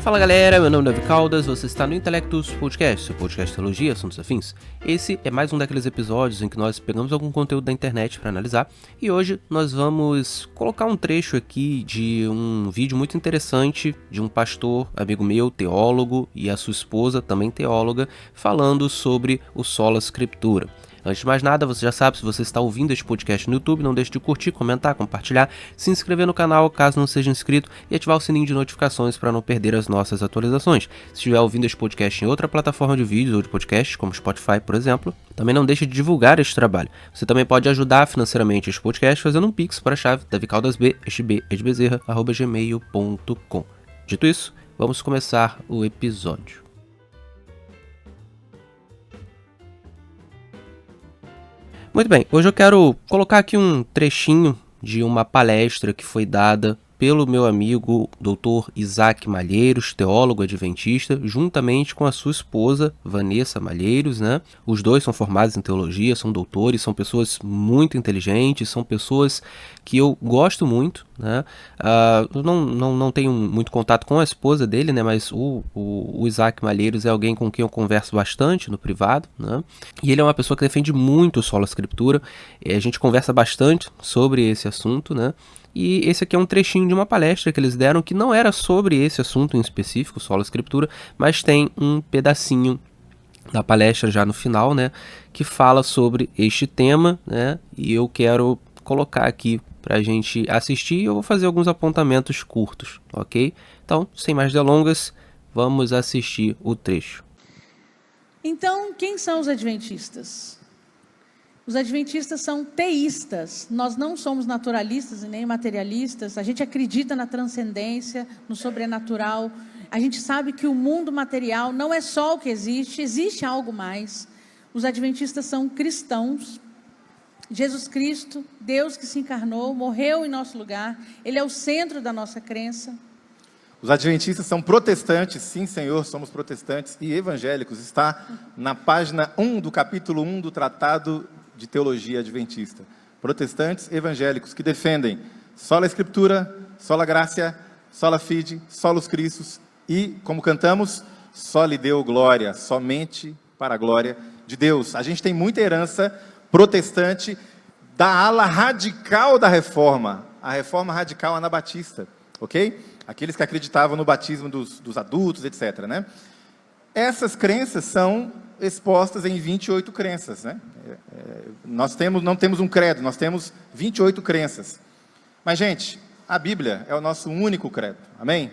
Fala galera, meu nome é Davi Caldas, você está no Intelectus Podcast, seu podcast de teologia, assuntos afins. Esse é mais um daqueles episódios em que nós pegamos algum conteúdo da internet para analisar e hoje nós vamos colocar um trecho aqui de um vídeo muito interessante de um pastor, amigo meu, teólogo, e a sua esposa, também teóloga, falando sobre o Sola Scriptura. Antes de mais nada, você já sabe, se você está ouvindo este podcast no YouTube, não deixe de curtir, comentar, compartilhar, se inscrever no canal caso não seja inscrito e ativar o sininho de notificações para não perder as nossas atualizações. Se estiver ouvindo este podcast em outra plataforma de vídeos ou de podcast, como Spotify, por exemplo, também não deixe de divulgar este trabalho. Você também pode ajudar financeiramente este podcast fazendo um pix para a chave davicaldasb@gmail.com. Dito isso, vamos começar o episódio. Muito bem, hoje eu quero colocar aqui um trechinho de uma palestra que foi dada pelo meu amigo Dr. Isaac Malheiros, teólogo adventista, juntamente com a sua esposa, Vanessa Malheiros, né? Os dois são formados em teologia, são doutores, são pessoas muito inteligentes, são pessoas que eu gosto muito, né? Eu não tenho muito contato com a esposa dele, né? Mas o Isaac Malheiros é alguém com quem eu converso bastante no privado, né? E ele é uma pessoa que defende muito o Sola Scriptura, e a gente conversa bastante sobre esse assunto, né? E esse aqui é um trechinho de uma palestra que eles deram que não era sobre esse assunto em específico, Sola Scriptura, mas tem um pedacinho da palestra já no final, né, que fala sobre este tema, né, e eu quero colocar aqui para a gente assistir e eu vou fazer alguns apontamentos curtos, ok? Então, sem mais delongas, vamos assistir o trecho. Então, quem são os adventistas? Os adventistas são teístas, nós não somos naturalistas e nem materialistas, a gente acredita na transcendência, no sobrenatural, a gente sabe que o mundo material não é só o que existe, existe algo mais. Os adventistas são cristãos, Jesus Cristo, Deus que se encarnou, morreu em nosso lugar, Ele é o centro da nossa crença. Os adventistas são protestantes, sim Senhor, somos protestantes e evangélicos, está na página 1 do capítulo 1 do Tratado de Teologia Adventista. Protestantes evangélicos que defendem sola Escritura, sola Gracia, sola Fide, solus Christus e, como cantamos, soli Deo glória, somente para a glória de Deus. A gente tem muita herança protestante da ala radical da reforma, a reforma radical anabatista, ok? Aqueles que acreditavam no batismo dos adultos, etc., né? Essas crenças são expostas em 28 crenças, né? Nós não temos um credo, nós temos 28 crenças. Mas, gente, a Bíblia é o nosso único credo, amém?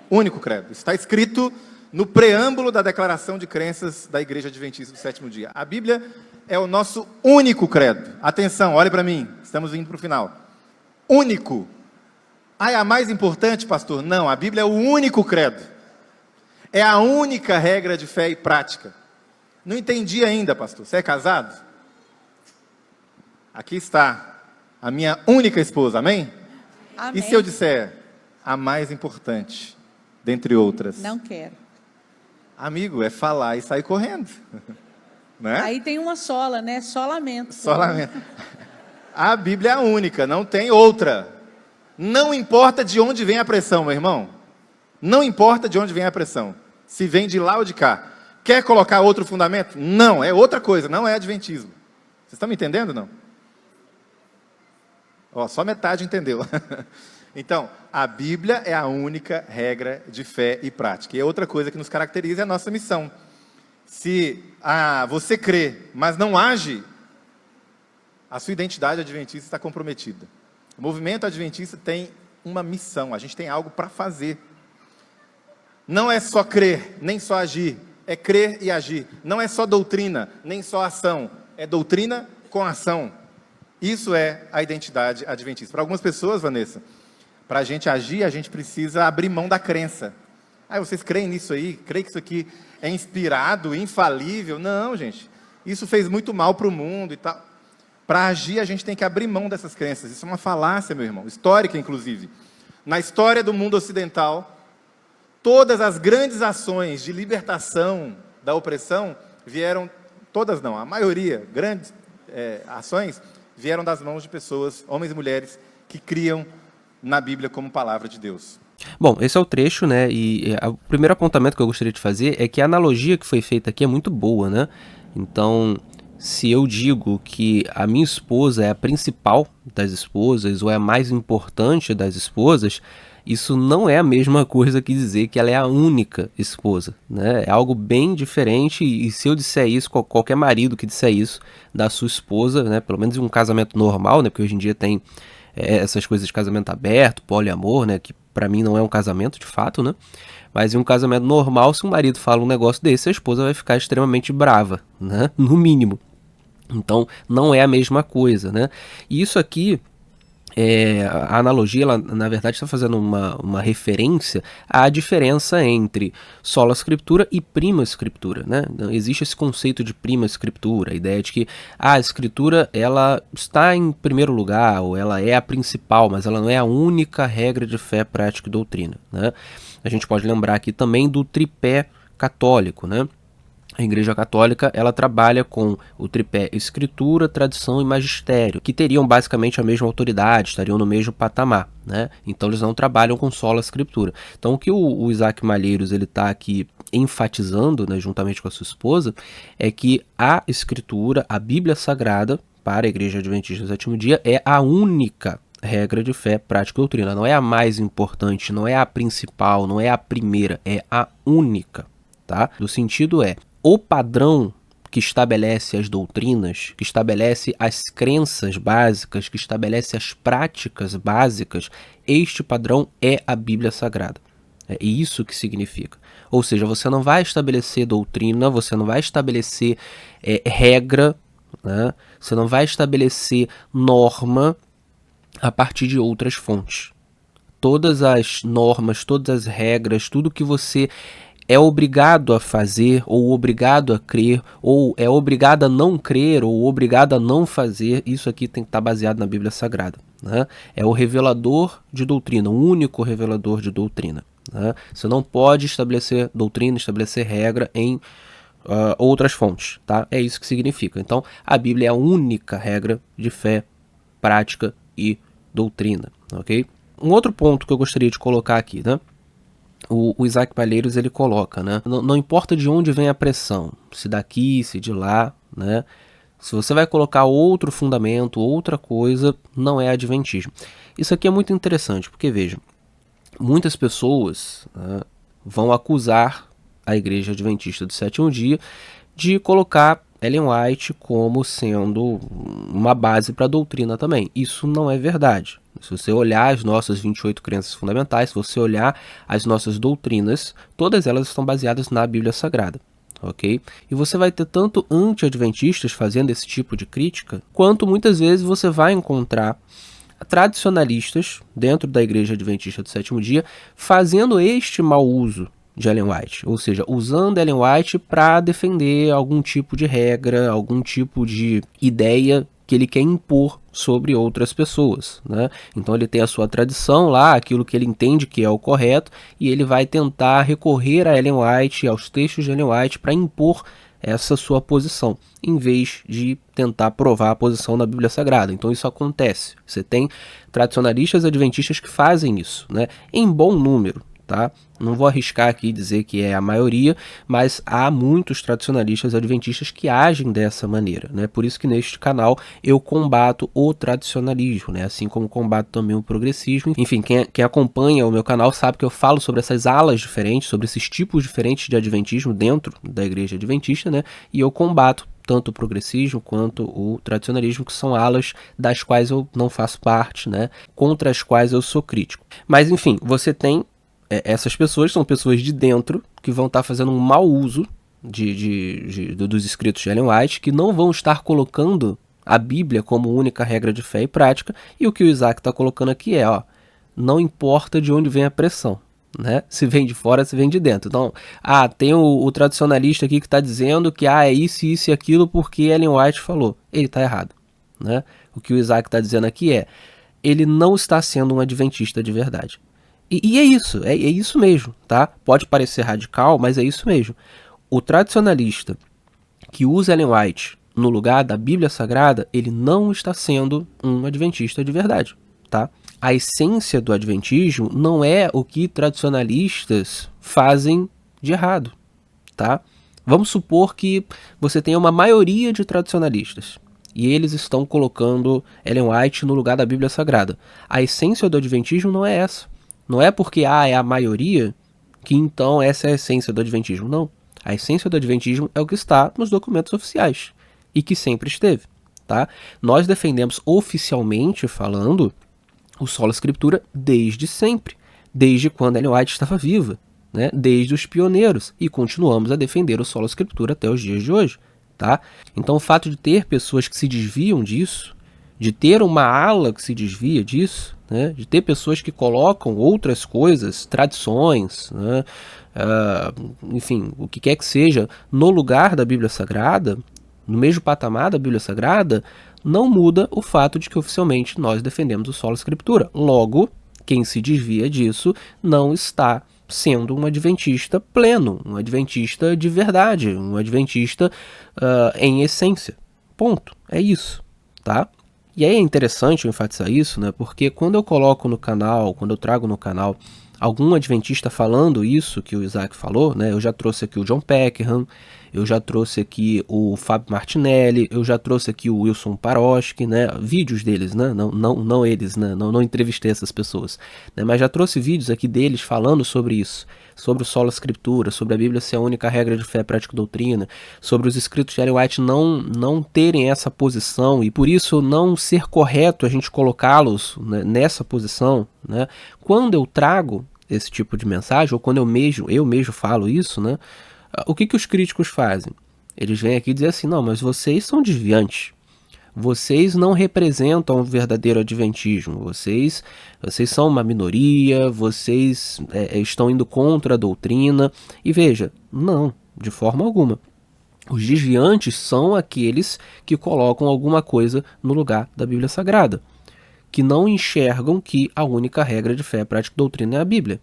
Único credo. Está escrito no preâmbulo da declaração de crenças da Igreja Adventista do Sétimo Dia. A Bíblia é o nosso único credo. Atenção, olhe para mim, estamos indo para o final. Único. Ah, é a mais importante, pastor? Não, a Bíblia é o único credo. É a única regra de fé e prática. Não entendi ainda, pastor. Você é casado? Aqui está a minha única esposa, amém? Amém. E se eu disser a mais importante, dentre outras? Não quero. Amigo, é falar e sair correndo. Né? Aí tem uma sola, né? Só lamento. Só lamento. A Bíblia é a única, não tem outra. Não importa de onde vem a pressão, meu irmão. Não importa de onde vem a pressão. Se vem de lá ou de cá. Quer colocar outro fundamento? Não, é outra coisa, não é adventismo. Vocês estão me entendendo, não? Ó, só metade entendeu. Então, a Bíblia é a única regra de fé e prática. E outra coisa que nos caracteriza é a nossa missão. Se você crê, mas não age, a sua identidade adventista está comprometida. O movimento adventista tem uma missão, a gente tem algo para fazer. Não é só crer, nem só agir. É crer e agir. Não é só doutrina, nem só ação. É doutrina com ação. Isso é a identidade adventista. Para algumas pessoas, Vanessa, para a gente agir, a gente precisa abrir mão da crença. Ah, vocês creem nisso aí? Creem que isso aqui é inspirado, infalível? Não, gente. Isso fez muito mal para o mundo e tal. Para agir, a gente tem que abrir mão dessas crenças. Isso é uma falácia, meu irmão. Histórica, inclusive. Na história do mundo ocidental, todas as grandes ações de libertação da opressão vieram, todas não, a maioria, grandes ações, vieram das mãos de pessoas, homens e mulheres, que criam na Bíblia como palavra de Deus. Bom, esse é o trecho, né? E o primeiro apontamento que eu gostaria de fazer é que a analogia que foi feita aqui é muito boa, né? Então, se eu digo que a minha esposa é a principal das esposas ou é a mais importante das esposas, isso não é a mesma coisa que dizer que ela é a única esposa, né? É algo bem diferente e se eu disser isso, qualquer marido que disser isso da sua esposa, né? Pelo menos em um casamento normal, né? Porque hoje em dia tem essas coisas de casamento aberto, poliamor, né? Que pra mim não é um casamento de fato, né? Mas em um casamento normal, se um marido fala um negócio desse, a esposa vai ficar extremamente brava, né? No mínimo. Então, não é a mesma coisa, né? E isso aqui, a analogia, ela, na verdade, está fazendo uma referência à diferença entre sola escritura e prima escritura, né? Existe esse conceito de prima escritura, a ideia de que a escritura ela está em primeiro lugar, ou ela é a principal, mas ela não é a única regra de fé, prática e doutrina, né? A gente pode lembrar aqui também do tripé católico, né? A Igreja Católica, ela trabalha com o tripé escritura, tradição e magistério, que teriam basicamente a mesma autoridade, estariam no mesmo patamar, né? Então eles não trabalham com sola escritura. Então o que o Isaac Malheiros ele está aqui enfatizando, né, juntamente com a sua esposa, é que a escritura, a Bíblia Sagrada, para a Igreja Adventista do Sétimo Dia, é a única regra de fé, prática e doutrina. Não é a mais importante, não é a principal, não é a primeira, é a única, tá? O sentido é o padrão que estabelece as doutrinas, que estabelece as crenças básicas, que estabelece as práticas básicas, este padrão é a Bíblia Sagrada. É isso que significa. Ou seja, você não vai estabelecer doutrina, você não vai estabelecer regra, né? Você não vai estabelecer norma a partir de outras fontes. Todas as normas, todas as regras, tudo que você é obrigado a fazer, ou obrigado a crer, ou é obrigado a não crer, ou obrigado a não fazer, isso aqui tem que estar baseado na Bíblia Sagrada, né? É o revelador de doutrina, o único revelador de doutrina, né? Você não pode estabelecer doutrina, estabelecer regra em outras fontes, tá? É isso que significa. Então, a Bíblia é a única regra de fé, prática e doutrina, ok? Um outro ponto que eu gostaria de colocar aqui, né? O Isaac Malheiros ele coloca, né? Não importa de onde vem a pressão, se daqui, se de lá, né? Se você vai colocar outro fundamento, outra coisa, não é adventismo. Isso aqui é muito interessante, porque veja, muitas pessoas, né, vão acusar a Igreja Adventista do Sétimo Dia de colocar Ellen White como sendo uma base para a doutrina também. Isso não é verdade. Se você olhar as nossas 28 crenças fundamentais, se você olhar as nossas doutrinas, todas elas estão baseadas na Bíblia Sagrada, ok? E você vai ter tanto anti-adventistas fazendo esse tipo de crítica, quanto muitas vezes você vai encontrar tradicionalistas dentro da Igreja Adventista do Sétimo Dia fazendo este mau uso de Ellen White, ou seja, usando Ellen White para defender algum tipo de regra, algum tipo de ideia que ele quer impor sobre outras pessoas, né? Então ele tem a sua tradição lá, aquilo que ele entende que é o correto, e ele vai tentar recorrer a Ellen White, aos textos de Ellen White, para impor essa sua posição, em vez de tentar provar a posição na Bíblia Sagrada. Então isso acontece. Você tem tradicionalistas adventistas que fazem isso, né? Em bom número, tá? Não vou arriscar aqui dizer que é a maioria, mas há muitos tradicionalistas adventistas que agem dessa maneira, né? Por isso que neste canal eu combato o tradicionalismo, né? Assim como combato também o progressismo. Enfim, quem acompanha o meu canal sabe que eu falo sobre essas alas diferentes, sobre esses tipos diferentes de adventismo dentro da Igreja Adventista, né? E eu combato tanto o progressismo quanto o tradicionalismo, que são alas das quais eu não faço parte, né? Contra as quais eu sou crítico. Mas enfim, você tem essas pessoas, são pessoas de dentro que vão estar fazendo um mau uso dos escritos de Ellen White, que não vão estar colocando a Bíblia como única regra de fé e prática, e o que o Isaac está colocando aqui é, ó, não importa de onde vem a pressão, né? Se vem de fora, se vem de dentro. Então, tem o tradicionalista aqui que está dizendo que é isso e aquilo porque Ellen White falou. Ele está errado, né? O que o Isaac está dizendo aqui é, ele não está sendo um adventista de verdade. E é isso mesmo, tá? Pode parecer radical, mas é isso mesmo. O tradicionalista que usa Ellen White no lugar da Bíblia Sagrada, ele não está sendo um adventista de verdade, tá? A essência do adventismo não é o que tradicionalistas fazem de errado, tá? Vamos supor que você tenha uma maioria de tradicionalistas e eles estão colocando Ellen White no lugar da Bíblia Sagrada. A essência do adventismo não é essa. Não é porque é a maioria que então essa é a essência do adventismo. Não. A essência do adventismo é o que está nos documentos oficiais e que sempre esteve, tá? Nós defendemos oficialmente falando o sola escritura desde sempre, desde quando Ellen White estava viva, né? Desde os pioneiros, e continuamos a defender o sola escritura até os dias de hoje, tá? Então o fato de ter pessoas que se desviam disso, de ter uma ala que se desvia disso, né? De ter pessoas que colocam outras coisas, tradições, né? Enfim, o que quer que seja, no lugar da Bíblia Sagrada, no mesmo patamar da Bíblia Sagrada, não muda o fato de que oficialmente nós defendemos o sola escritura. Logo, quem se desvia disso não está sendo um adventista pleno, um adventista de verdade, um adventista em essência. Ponto. É isso, tá? E aí é interessante eu enfatizar isso, né? Porque quando eu coloco no canal, quando eu trago no canal algum adventista falando isso que o Isaac falou, né? Eu já trouxe aqui o John Peckham, eu já trouxe aqui o Fábio Martinelli, eu já trouxe aqui o Wilson Paroski, né? Vídeos deles, né? Não eles, né? Não entrevistei essas pessoas, né? Mas já trouxe vídeos aqui deles falando sobre isso, sobre o sola escritura, sobre a Bíblia ser a única regra de fé, prática e doutrina, sobre os escritos de Ellen White não terem essa posição e por isso não ser correto a gente colocá-los, né, nessa posição, né? Quando eu trago esse tipo de mensagem, ou quando eu mesmo falo isso, né? O que os críticos fazem? Eles vêm aqui dizer assim, não, mas vocês são desviantes. Vocês não representam o verdadeiro adventismo. Vocês são uma minoria, vocês estão indo contra a doutrina. E veja, não, de forma alguma. Os desviantes são aqueles que colocam alguma coisa no lugar da Bíblia Sagrada, que não enxergam que a única regra de fé, prática e doutrina é a Bíblia,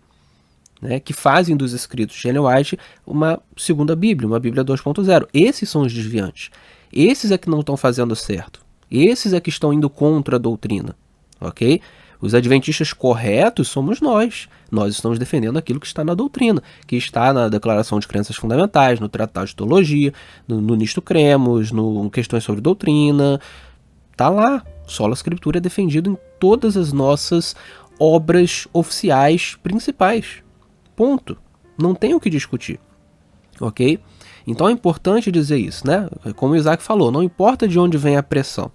né? Que fazem dos escritos de Ellen White uma segunda Bíblia, uma Bíblia 2.0. Esses são os desviantes. Esses é que não estão fazendo certo. Esses é que estão indo contra a doutrina, ok? Os adventistas corretos somos nós. Nós estamos defendendo aquilo que está na doutrina, que está na Declaração de Crenças Fundamentais, no Tratado de Teologia, no Nisto Cremos, no Questões sobre Doutrina. Tá lá. Sola Escritura é defendido em todas as nossas obras oficiais principais. Ponto. Não tem o que discutir. Ok? Então é importante dizer isso, né? Como o Isaac falou, não importa de onde vem a pressão.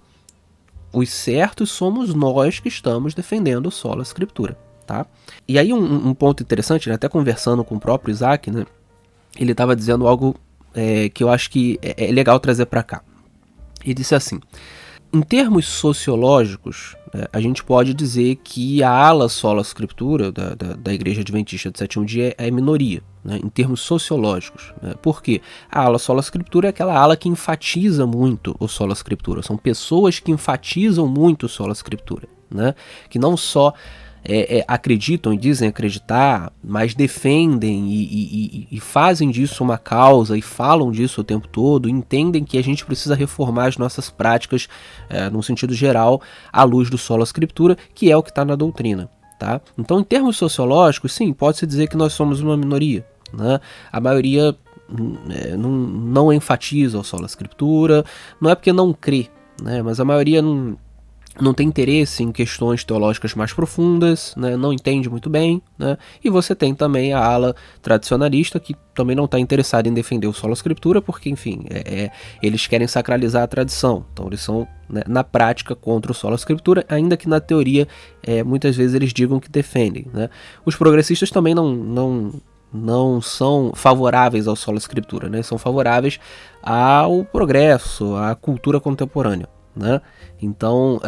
Os certos somos nós que estamos defendendo o sola escritura, tá? E aí um ponto interessante, né? Até conversando com o próprio Isaac, né? Ele estava dizendo algo que eu acho que é legal trazer para cá. Ele disse assim, em termos sociológicos, a gente pode dizer que a ala sola escritura da Igreja Adventista do Sétimo Dia é minoria, né, em termos sociológicos. Né? Por quê? A ala sola escritura é aquela ala que enfatiza muito o sola escritura. São pessoas que enfatizam muito o sola escritura, né? Que não só acreditam e dizem acreditar, mas defendem e fazem disso uma causa e falam disso o tempo todo, entendem que a gente precisa reformar as nossas práticas, num sentido geral, à luz do sola escritura, que é o que está na doutrina. Tá? Então, em termos sociológicos, sim, pode-se dizer que nós somos uma minoria. Né? A maioria não enfatiza o sola escritura, não é porque não crê, né? Mas a maioria não tem interesse em questões teológicas mais profundas, né? Não entende muito bem, né? E você tem também a ala tradicionalista, que também não está interessada em defender o sola escritura, porque, enfim, eles querem sacralizar a tradição. Então, eles são, né, na prática, contra o sola escritura, ainda que na teoria, muitas vezes eles digam que defendem. Né? Os progressistas também não são favoráveis ao sola escritura, né? São favoráveis ao progresso, à cultura contemporânea. Né? Então,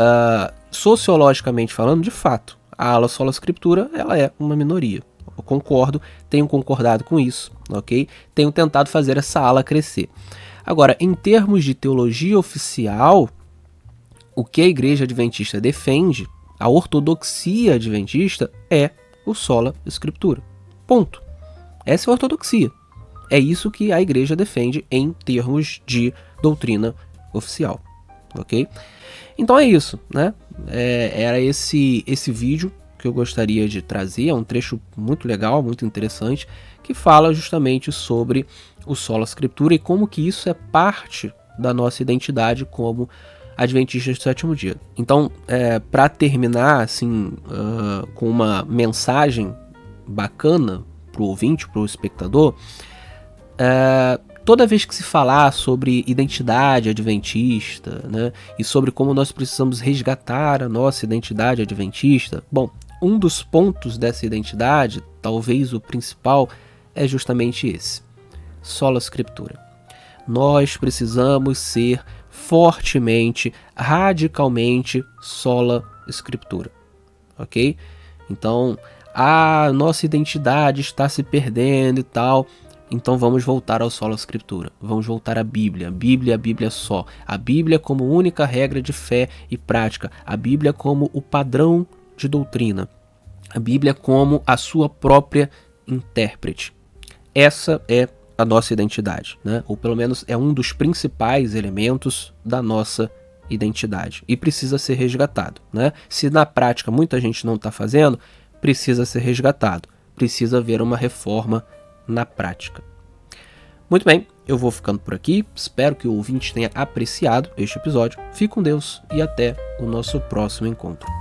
sociologicamente falando, de fato, a ala sola escritura ela é uma minoria. Eu concordo, tenho concordado com isso, ok? Tenho tentado fazer essa ala crescer. Agora, em termos de teologia oficial, o que a Igreja Adventista defende, a ortodoxia adventista, é o sola escritura. Ponto. Essa é a ortodoxia. É isso que a Igreja defende em termos de doutrina oficial. ok? Então é isso, né? Era esse vídeo que eu gostaria de trazer, é um trecho muito legal, muito interessante, que fala justamente sobre o Sola Scriptura e como que isso é parte da nossa identidade como adventistas do sétimo dia. Então, para terminar assim, com uma mensagem bacana para o ouvinte, para o espectador, toda vez que se falar sobre identidade adventista, né, e sobre como nós precisamos resgatar a nossa identidade adventista, bom, um dos pontos dessa identidade, talvez o principal, é justamente esse: Sola Scriptura. Nós precisamos ser fortemente, radicalmente Sola Scriptura, ok? Então, a nossa identidade está se perdendo e tal, então vamos voltar ao Sola Scriptura, vamos voltar à Bíblia, a Bíblia só, a Bíblia como única regra de fé e prática, a Bíblia como o padrão de doutrina, a Bíblia como a sua própria intérprete. Essa é a nossa identidade, né? Ou pelo menos é um dos principais elementos da nossa identidade e precisa ser resgatado, né? Se na prática muita gente não está fazendo, precisa ser resgatado, precisa haver uma reforma na prática. Muito bem, eu vou ficando por aqui, espero que o ouvinte tenha apreciado este episódio. Fique com Deus e até o nosso próximo encontro.